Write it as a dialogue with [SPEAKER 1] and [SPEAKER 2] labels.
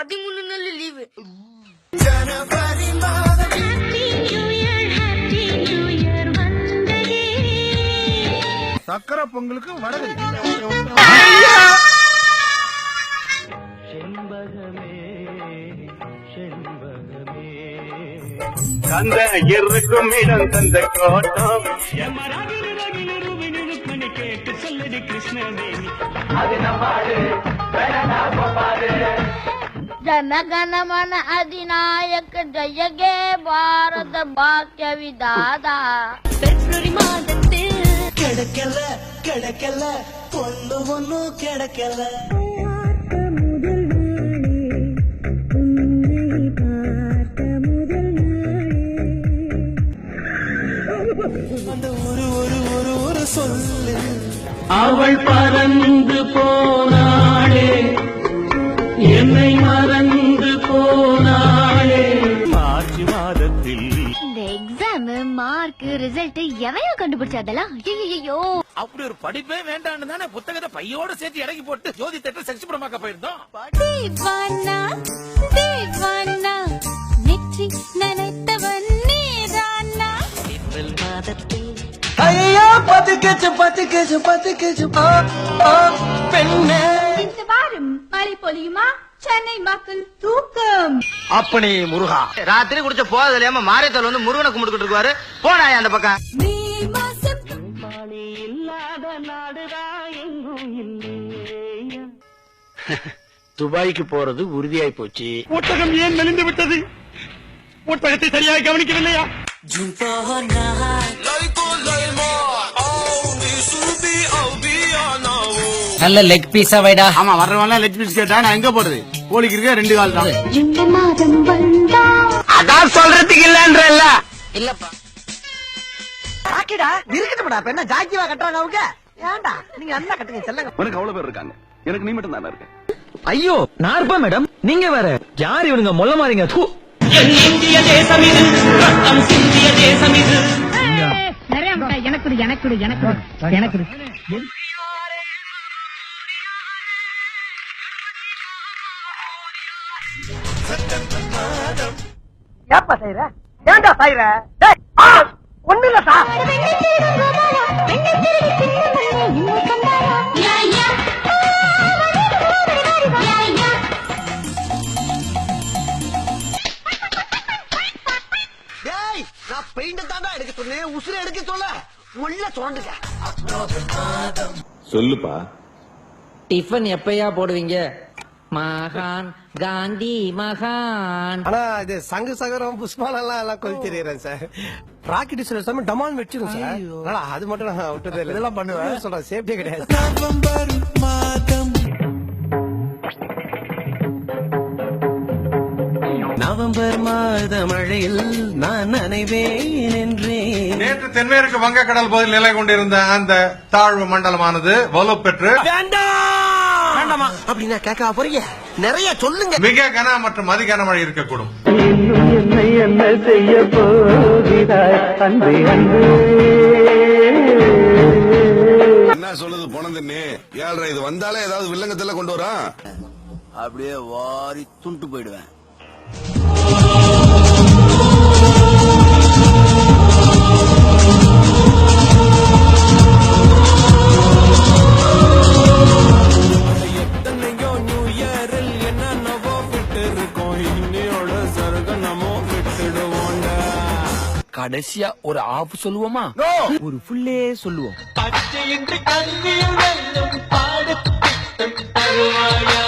[SPEAKER 1] 13 நாள் லீவு.
[SPEAKER 2] சக்கரை பொங்கலுக்கு வடகு.
[SPEAKER 3] தந்த இருக்கும் இடம் தந்த கோட்டம் கேட்டு சொல்லடி கிருஷ்ணவேணி
[SPEAKER 1] ಜನಗಣಮನ ಅಧಿನಾಯಕ ಜಯಗೆ ಭಾರತ ಭಾಗ್ಯ ವಿಧಾತ. ಫೆಬ್ರವರಿ ಮಾದத்தில்
[SPEAKER 4] கிடைக்கல கிடைக்கல பொண்ணு ஒண்ணு கிடைக்கல. அந்த ஒரு ஒரு ஒரு ஒரு சொல்லு
[SPEAKER 3] அவள் பறந்து போனாளே என்னை மறந்து போனாளே மார்ச் மாதத்தில்.
[SPEAKER 1] இந்த எக்ஸாம் மார்க் ரிசல்ட் எவையோ கண்டுபிடிச்சாதெல்லாம். ஐயோ
[SPEAKER 2] அப்படி ஒரு படிப்பே வேண்டான்னு தானே புத்தகத்தை பையோட சேர்த்து இறக்கி போட்டு ஜோதி தேட்டர் செக்ஸ் படமாக்க போயிருந்தோம்.
[SPEAKER 1] தீவானா தீவானா நெற்றி நனைத்தவன் நீதானா.
[SPEAKER 4] ஏப்ரல் மாதத்தில் ஐயா பத்துக்கச்சு பத்துக்கச்சு பத்துக்கச்சு பெண்ணே.
[SPEAKER 1] இந்த வாரம் மழை பொழியுமா? சென்னை மக்கள் தூக்கம்.
[SPEAKER 5] அப்பனே முருகா ராத்திரி குடிச்ச போதல் இல்லாம மாரியத்தல் வந்து முருகனை கும்பிட்டுக்கிட்டு இருக்காரு. போனாயா அந்த பக்கம்.
[SPEAKER 1] மே மாசம்
[SPEAKER 3] இல்லாத நாடுதா எங்கும் இல்லையா.
[SPEAKER 5] துபாய்க்கு போறது உறுதியாய் போச்சு.
[SPEAKER 3] ஒட்டகம் ஏன் மெலிந்து விட்டது? ஒட்டகத்தை சரியாக கவனிக்கவில்லையா?
[SPEAKER 6] நல்ல லெக் பீஸா வைடா.
[SPEAKER 5] ஆமா வர்றவன லெக் பீஸ் கேட்டா நான் எங்க போறது? கோழிக்கு இருக்க 2 கால் தான்.
[SPEAKER 1] இந்த மாதம் வந்தா
[SPEAKER 5] அதான் சொல்றதுக்கு இல்லன்றல்ல.
[SPEAKER 6] இல்லப்பா
[SPEAKER 4] ஜாக்கிடா இருக்கட்டும்டா. இப்ப என்ன ஜாக்கிவா கட்டுறாங்க அவங்க? ஏன்டா நீங்க நல்லா கட்டுங்க செல்லங்க.
[SPEAKER 7] உனக்கு அவ்வளவு பேர் இருக்காங்க, எனக்கு நீ மட்டும் தானே இருக்க.
[SPEAKER 8] ஐயோ நான் இருப்பேன் மேடம், நீங்க வேற. யார் இவனுங்க மொல்ல மாறீங்க?
[SPEAKER 3] இந்திய தேசம் இது, ரத்தம் சிந்திய தேசம் இது.
[SPEAKER 6] எனக்கு
[SPEAKER 4] ஏப்பா செய்யற? ஏன்டா செய்யற? ஒண்ணு இல்ல சார். டேய் நான் பெயிண்ட் தாண்டா எடுக்க சொன்னேன், உசுர எடுக்க சொல்ல உள்ள சுரண்டுக்க.
[SPEAKER 7] சொல்லுப்பா.
[SPEAKER 6] டிஃபன் எப்பயா போடுவீங்க? மகான் காந்தி மகான்.
[SPEAKER 4] ஆனா இது சங்கு சகரம் புஷ்பாலெல்லாம் எல்லாம் கொல் தெரியுறேன் சார். ராக்கெட் சில சமயம் டமால் வெச்சிரும் சார். அது மட்டும் நான் விட்டதே இல்லை. இதெல்லாம் பண்ணுவேன் சொல்றேன், சேஃப்டியே கிடையாது. நவம்பர் மாதம் நவம்பர் மாத மழையில் நான் நனைவேன் என்றேன்.
[SPEAKER 2] நேற்று தென்மேற்கு வங்கக்கடல் பகுதியில் நிலை கொண்டிருந்த அந்த தாழ்வு மண்டலமானது வலுப்பெற்று
[SPEAKER 4] வேண்டாமா அப்படின்னா கேட்க போறீங்க? நிறைய சொல்லுங்க.
[SPEAKER 2] மிக கன மற்றும் அதி கனமழை இருக்கக்கூடும்.
[SPEAKER 3] என்னை என்ன செய்ய போகிறாய் அன்பே அன்பே.
[SPEAKER 7] என்ன சொல்லுது போனதுன்னு 7:30 இது வந்தாலே ஏதாவது வில்லங்கத்துல கொண்டு வரா.
[SPEAKER 5] அப்படியே வாரி துண்டு போயிடுவேன்.
[SPEAKER 8] கடைசியா ஒரு ஆஃப் சொல்லுவோமா? ஒரு ஃபுல்லே சொல்லுவோம்.
[SPEAKER 3] பச்சை என்று கண்ணில் வெல்லும் பாடத்திட்டம் தருவாயா?